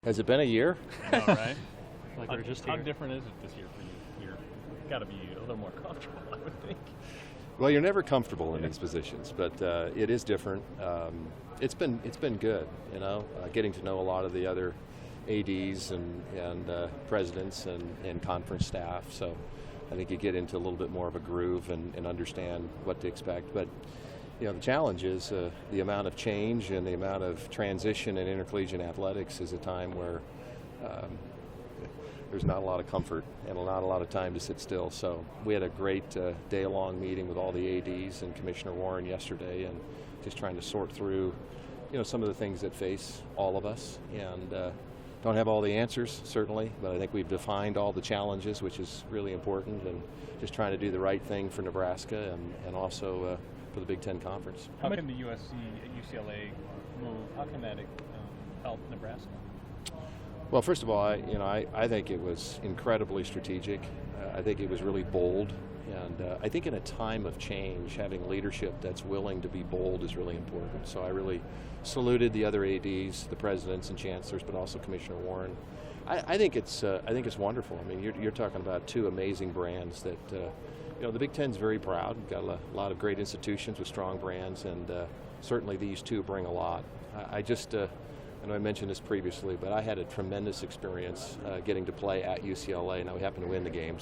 Has it been a year? No, right? Like we're just How here. different is it this year for you? You're got to be a little more comfortable, I would think. Well, you're never comfortable in these positions, but it is different. It's been good, getting to know a lot of the other ADs and presidents and conference staff. So I think you get into a little bit more of a groove and understand what to expect. But the challenge is the amount of change and the amount of transition in intercollegiate athletics is a time where there's not a lot of comfort and not a lot of time to sit still. So we had a great day-long meeting with all the ADs and Commissioner Warren yesterday, and just trying to sort through, some of the things that face all of us. And don't have all the answers, certainly, but I think we've defined all the challenges, which is really important, and just trying to do the right thing for Nebraska and also for the Big Ten Conference. How can the UCLA move? How can that help Nebraska? Well, first of all, I think it was incredibly strategic. I think it was really bold. And I think in a time of change, having leadership that's willing to be bold is really important. So I really saluted the other ADs, the presidents and chancellors, but also Commissioner Warren. I think it's wonderful. I mean, you're talking about two amazing brands that, the Big Ten's very proud. We've got a lot of great institutions with strong brands, and certainly these two bring a lot. I know I mentioned this previously, but I had a tremendous experience getting to play at UCLA. Now we happened to win the game,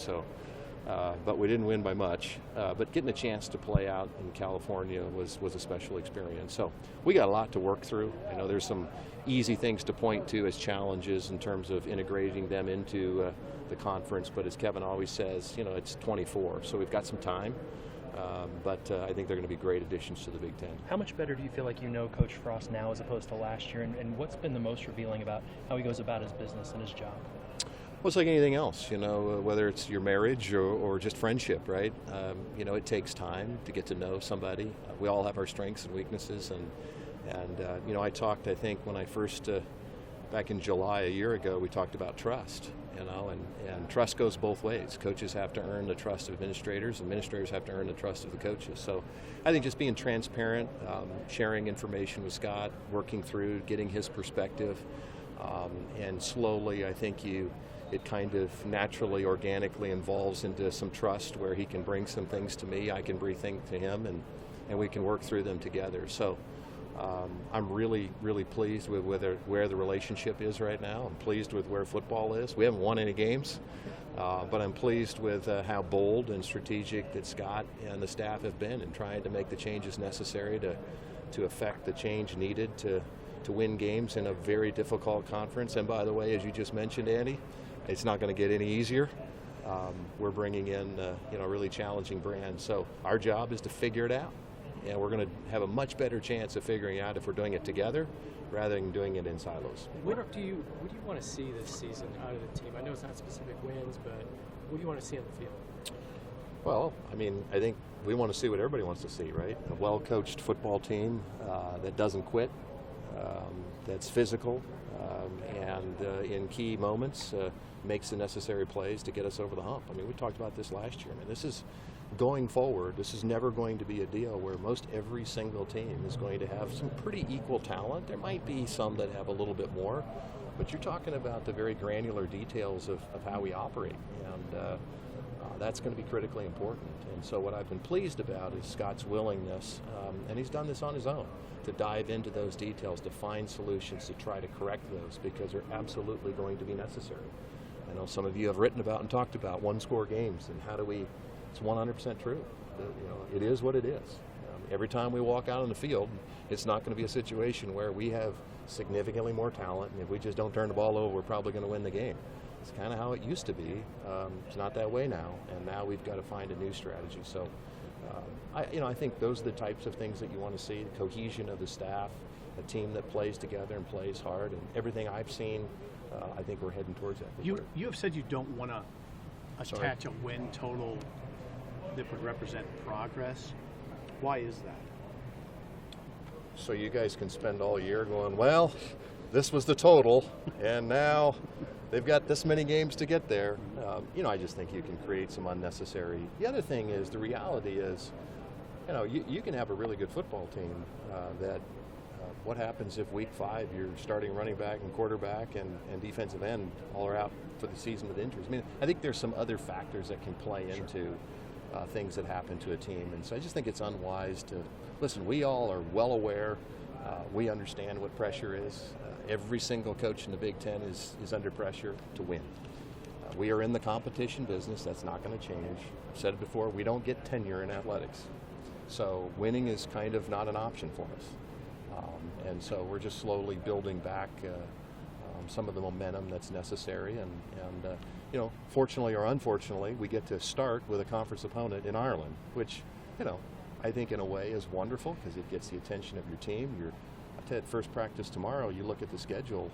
but we didn't win by much. But getting a chance to play out in California was a special experience. So we got a lot to work through. I know there's some easy things to point to as challenges in terms of integrating them into the conference, but as Kevin always says, it's 24, so we've got some time. But I think they're going to be great additions to the Big Ten. How much better do you feel like you know Coach Frost now as opposed to last year, and what's been the most revealing about how he goes about his business and his job? Well, it's like anything else, whether it's your marriage or just friendship, right? It takes time to get to know somebody. We all have our strengths and weaknesses, and I talked, I think, when I first, back in July a year ago, we talked about trust, and trust goes both ways. Coaches have to earn the trust of administrators, administrators have to earn the trust of the coaches. So I think just being transparent, sharing information with Scott, working through, getting his perspective, and slowly I think it kind of naturally, organically evolves into some trust where he can bring some things to me, I can bring things to him, and we can work through them together. So I'm really, really pleased with where the relationship is right now. I'm pleased with where football is. We haven't won any games, but I'm pleased with how bold and strategic that Scott and the staff have been in trying to make the changes necessary to affect the change needed to win games in a very difficult conference. And by the way, as you just mentioned, Andy, it's not going to get any easier. We're bringing in a really challenging brand. So our job is to figure it out. And we're going to have a much better chance of figuring out if we're doing it together rather than doing it in silos. What do you want to see this season out of the team? I know it's not specific wins, but what do you want to see on the field? Well, I think we want to see what everybody wants to see, right? A well-coached football team that doesn't quit, that's physical, and in key moments makes the necessary plays to get us over the hump. We talked about this last year. This is going forward. This is never going to be a deal where most every single team is going to have some pretty equal talent. There might be some that have a little bit more, but you're talking about the very granular details of how we operate, and that's going to be critically important. And so what I've been pleased about is Scott's willingness, and he's done this on his own, to dive into those details, to find solutions, to try to correct those, because they're absolutely going to be necessary. I know some of you have written about and talked about one-score games, and how do we, it's 100% true. It is what it is. Every time we walk out on the field, it's not going to be a situation where we have significantly more talent, and if we just don't turn the ball over, we're probably going to win the game. It's kind of how it used to be. It's not that way now, and now we've got to find a new strategy. So, I think those are the types of things that you want to see: the cohesion of the staff, a team that plays together and plays hard, and everything I've seen, I think we're heading towards that. You have said you don't want to attach a win total that would represent progress. Why is that? So you guys can spend all year going, well, this was the total, and now they've got this many games to get there. I just think you can create some unnecessary. The other thing is, the reality is, you can have a really good football team that What happens if week 5 you're starting running back and quarterback and defensive end all are out for the season with injuries? I mean, I think there's some other factors that can play into things that happen to a team. And so I just think it's unwise to, listen, we all are well aware. We understand what pressure is. Every single coach in the Big Ten is under pressure to win. We are in the competition business. That's not going to change. I've said it before, we don't get tenure in athletics. So winning is kind of not an option for us. And so we're just slowly building back some of the momentum that's necessary. And you know, fortunately or unfortunately, we get to start with a conference opponent in Ireland, which, you know, I think in a way is wonderful because it gets the attention of your team. I tell you, at first practice tomorrow, you look at the schedule,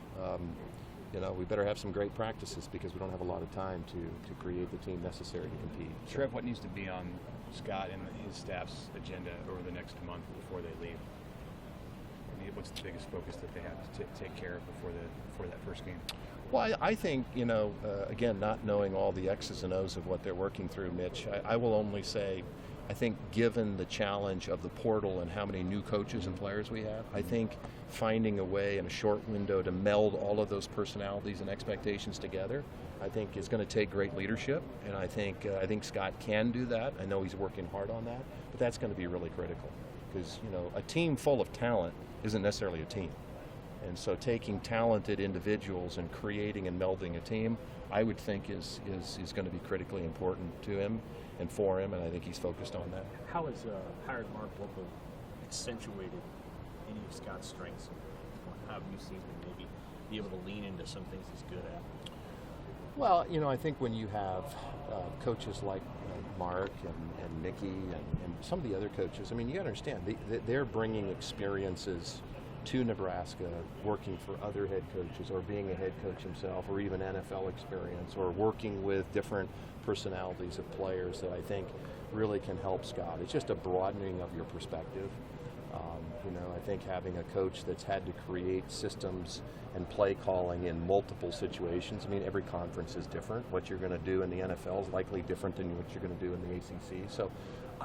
you know, we better have some great practices because we don't have a lot of time to create the team necessary to compete. Trev, what needs to be on Scott and his staff's agenda over the next month before they leave? I mean, what's the biggest focus that they have to take care of before that first game? Well, I think, you know, again, not knowing all the X's and O's of what they're working through, Mitch, I will only say, I think given the challenge of the portal and how many new coaches and players we have, I think finding a way in a short window to meld all of those personalities and expectations together, I think is going to take great leadership, and I think Scott can do that. I know he's working hard on that, but that's going to be really critical because, you know, a team full of talent isn't necessarily a team. And so taking talented individuals and creating and melding a team, I would think is going to be critically important to him and for him, and I think he's focused on that. How has hired Mark Whipple accentuated any of Scott's strengths? How have you seen him maybe be able to lean into some things he's good at? Well, you know, I think when you have coaches like Mark and Mickey and some of the other coaches, I mean, you understand, they're bringing experiences to Nebraska, working for other head coaches or being a head coach himself or even NFL experience or working with different personalities of players that I think really can help Scott. It's just a broadening of your perspective. You know, I think having a coach that's had to create systems and play calling in multiple situations. I mean, every conference is different. What you're going to do in the NFL is likely different than what you're going to do in the ACC. So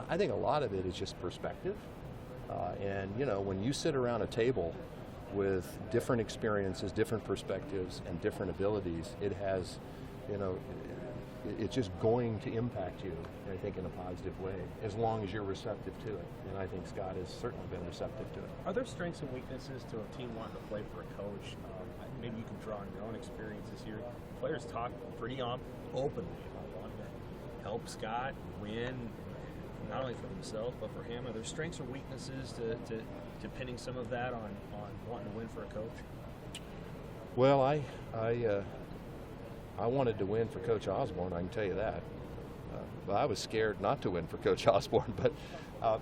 I think a lot of it is just perspective. And, you know, when you sit around a table with different experiences, different perspectives, and different abilities, it has, you know, it's just going to impact you, I think, in a positive way, as long as you're receptive to it. And I think Scott has certainly been receptive to it. Are there strengths and weaknesses to a team wanting to play for a coach? Maybe you can draw on your own experiences here. Players talk pretty openly about wanting to help Scott win, not only for themselves but for him. Are there strengths or weaknesses to pinning some of that on wanting to win for a coach? Well, I wanted to win for Coach Osborne, I can tell you that. But I was scared not to win for Coach Osborne. But,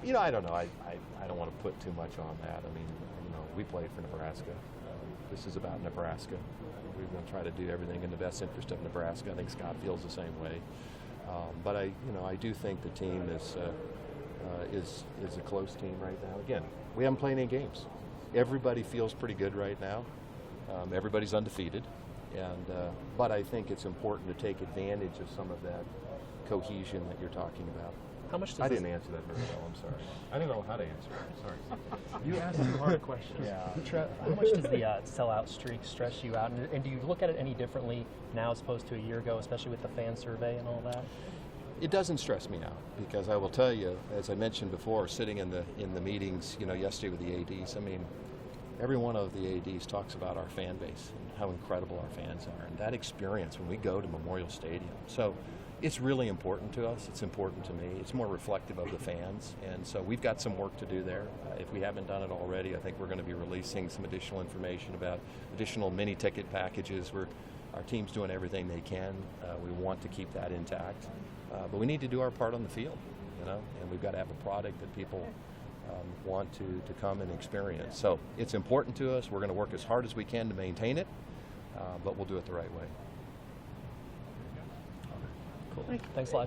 you know, I don't know. I don't want to put too much on that. I mean, you know, we played for Nebraska. This is about Nebraska. We're going to try to do everything in the best interest of Nebraska. I think Scott feels the same way. But I do think the team is a close team right now. Again, we haven't played any games. Everybody feels pretty good right now. Everybody's undefeated. But I think it's important to take advantage of some of that cohesion that you're talking about. How much does I didn't answer that very well, I'm sorry. I didn't know how to answer it, sorry. You asked some hard questions. Yeah. Trev, how much does the sellout streak stress you out? And do you look at it any differently now as opposed to a year ago, especially with the fan survey and all that? It doesn't stress me out because I will tell you, as I mentioned before, sitting in the meetings, you know, yesterday with the ADs, I mean, every one of the ADs talks about our fan base and how incredible our fans are and that experience when we go to Memorial Stadium. So it's really important to us. It's important to me. It's more reflective of the fans. And so we've got some work to do there. If we haven't done it already, I think we're going to be releasing some additional information about additional mini ticket packages where our team's doing everything they can. We want to keep that intact. But we need to do our part on the field, you know, and we've got to have a product that people want to come and experience. So it's important to us. We're going to work as hard as we can to maintain it, but we'll do it the right way. Cool. Thanks a lot, Trev.